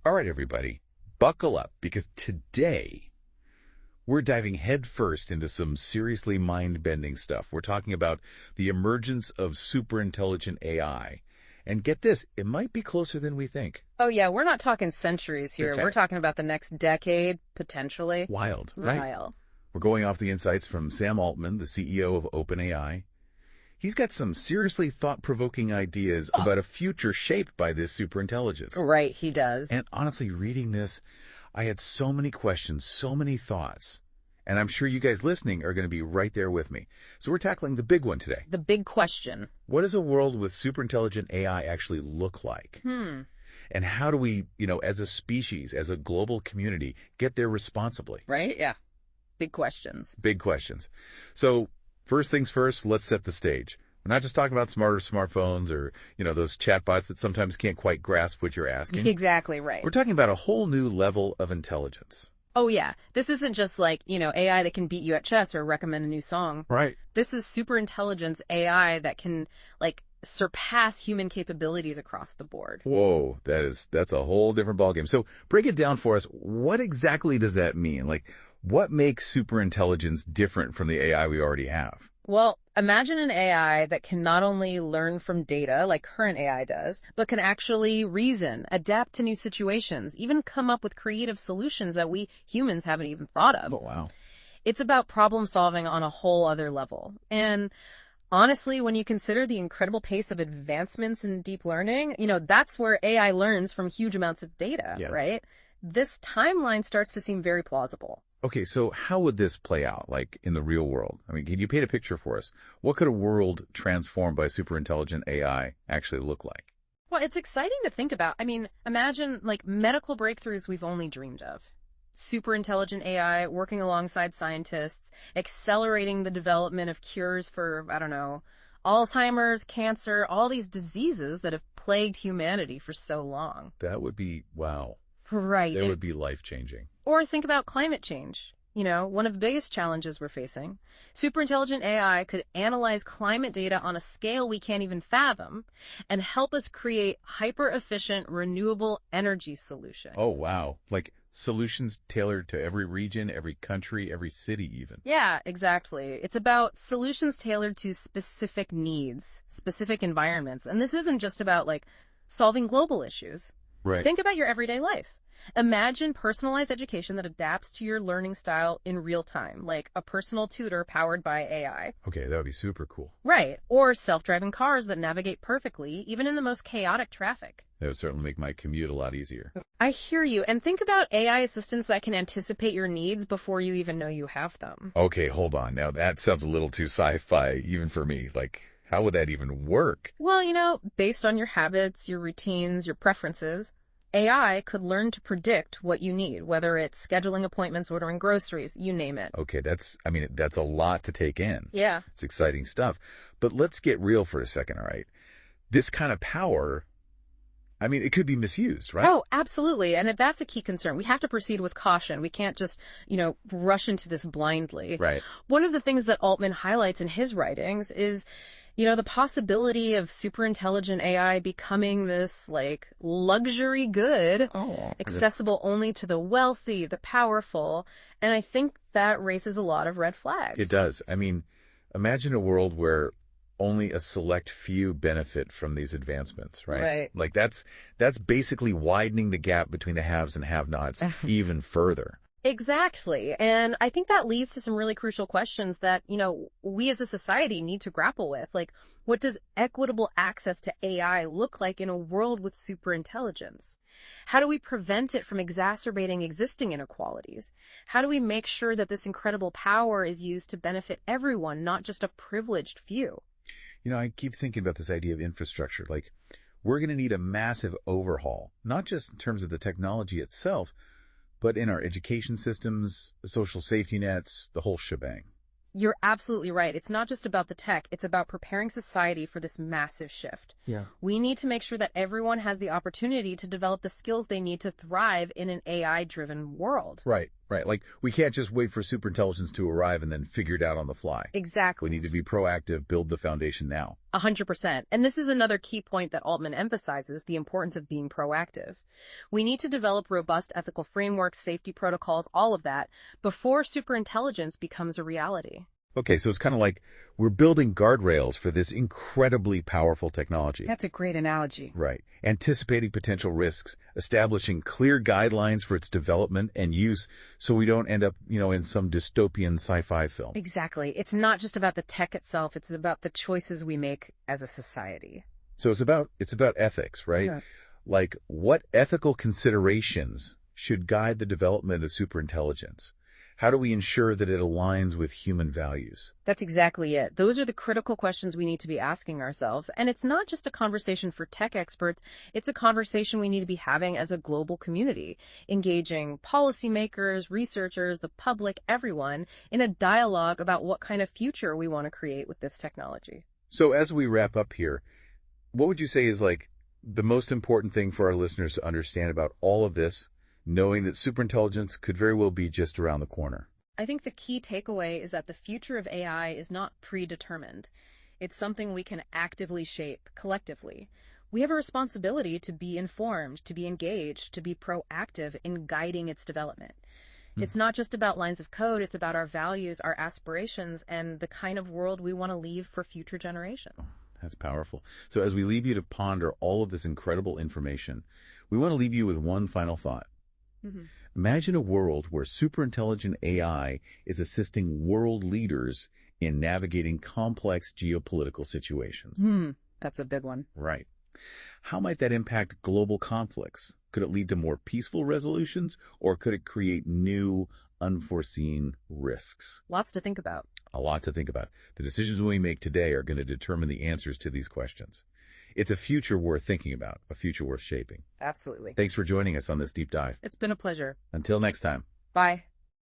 All right, everybody, buckle up because today we're diving headfirst into some seriously mind-bending stuff. We're talking about the emergence of superintelligent AI. And get this, it might be closer than we think. Oh, yeah, we're not talking centuries here. We're talking about the next decade, potentially. Wild, right? Wild. We're going off the insights from Sam Altman, the CEO of OpenAI. He's got some seriously thought-provoking ideas about a future shaped by this superintelligence. Right, he does. And honestly, reading this, I had so many questions, so many thoughts. And I'm sure you guys listening are going to be right there with me. So we're tackling the big one today. The big question. What does a world with superintelligent AI actually look like? And how do we, as a species, as a global community, get there responsibly? Right? Yeah. Big questions. Big questions. So first things first, let's set the stage. We're not just talking about smarter smartphones or, those chatbots that sometimes can't quite grasp what you're asking. Exactly right. We're talking about a whole new level of intelligence. Oh, yeah. This isn't just like, AI that can beat you at chess or recommend a new song. Right. This is superintelligence AI that can, surpass human capabilities across the board. Whoa, that's a whole different ballgame. So break it down for us. What exactly does that mean? What makes superintelligence different from the AI we already have? Well, imagine an AI that can not only learn from data like current AI does, but can actually reason, adapt to new situations, even come up with creative solutions that we humans haven't even thought of. Oh, wow. It's about problem solving on a whole other level. And honestly, when you consider the incredible pace of advancements in deep learning, that's where AI learns from huge amounts of data, right? This timeline starts to seem very plausible. Okay, so how would this play out, in the real world? I mean, can you paint a picture for us? What could a world transformed by superintelligent AI actually look like? Well, it's exciting to think about. I mean, imagine, medical breakthroughs we've only dreamed of. Superintelligent AI working alongside scientists, accelerating the development of cures for, Alzheimer's, cancer, all these diseases that have plagued humanity for so long. That would be, wow. Right. That would be life-changing. Or think about climate change. One of the biggest challenges we're facing. Superintelligent AI could analyze climate data on a scale we can't even fathom and help us create hyper-efficient, renewable energy solutions. Oh, wow. Solutions tailored to every region, every country, every city even. Yeah, exactly. It's about solutions tailored to specific needs, specific environments. And this isn't just about, solving global issues. Right. Think about your everyday life. Imagine personalized education that adapts to your learning style in real time, like a personal tutor powered by AI. Okay, that would be super cool. Right. Or self-driving cars that navigate perfectly, even in the most chaotic traffic. That would certainly make my commute a lot easier. I hear you. And think about AI assistants that can anticipate your needs before you even know you have them. Okay, hold on. Now, that sounds a little too sci-fi, even for me. How would that even work? Well, based on your habits, your routines, your preferences, AI could learn to predict what you need, whether it's scheduling appointments, ordering groceries, you name it. Okay, that's a lot to take in. Yeah. It's exciting stuff. But let's get real for a second, all right? This kind of power, it could be misused, right? Oh, absolutely. And that's a key concern. We have to proceed with caution. We can't just, rush into this blindly. Right. One of the things that Altman highlights in his writings is the possibility of superintelligent AI becoming this, luxury good, accessible only to the wealthy, the powerful. And I think that raises a lot of red flags. It does. Imagine a world where only a select few benefit from these advancements, right? Right. That's basically widening the gap between the haves and have-nots even further. Exactly. And I think that leads to some really crucial questions that, we as a society need to grapple with. What does equitable access to AI look like in a world with superintelligence? How do we prevent it from exacerbating existing inequalities? How do we make sure that this incredible power is used to benefit everyone, not just a privileged few? I keep thinking about this idea of infrastructure. We're going to need a massive overhaul, not just in terms of the technology itself, but in our education systems, social safety nets, the whole shebang. You're absolutely right. It's not just about the tech. It's about preparing society for this massive shift. Yeah. We need to make sure that everyone has the opportunity to develop the skills they need to thrive in an AI-driven world. Right. Right. Like, we can't just wait for superintelligence to arrive and then figure it out on the fly. Exactly. We need to be proactive, build the foundation now. 100%. And this is another key point that Altman emphasizes, the importance of being proactive. We need to develop robust ethical frameworks, safety protocols, all of that, before superintelligence becomes a reality. Okay, so it's kind of like we're building guardrails for this incredibly powerful technology. That's a great analogy. Right. Anticipating potential risks, establishing clear guidelines for its development and use so we don't end up, in some dystopian sci-fi film. Exactly. It's not just about the tech itself, it's about the choices we make as a society. So it's about ethics, right? Yeah. Like, what ethical considerations should guide the development of superintelligence? How do we ensure that it aligns with human values? That's exactly it. Those are the critical questions we need to be asking ourselves. And it's not just a conversation for tech experts. It's a conversation we need to be having as a global community, engaging policymakers, researchers, the public, everyone in a dialogue about what kind of future we want to create with this technology. So as we wrap up here, what would you say is like the most important thing for our listeners to understand about all of this, knowing that superintelligence could very well be just around the corner? I think the key takeaway is that the future of AI is not predetermined. It's something we can actively shape collectively. We have a responsibility to be informed, to be engaged, to be proactive in guiding its development. It's not just about lines of code, it's about our values, our aspirations, and the kind of world we want to leave for future generations. That's powerful. So as we leave you to ponder all of this incredible information, we want to leave you with one final thought. Imagine a world where superintelligent AI is assisting world leaders in navigating complex geopolitical situations. That's a big one. Right. How might that impact global conflicts? Could it lead to more peaceful resolutions, or could it create new, unforeseen risks? Lots to think about. A lot to think about. The decisions we make today are going to determine the answers to these questions. It's a future worth thinking about, a future worth shaping. Absolutely. Thanks for joining us on this deep dive. It's been a pleasure. Until next time. Bye.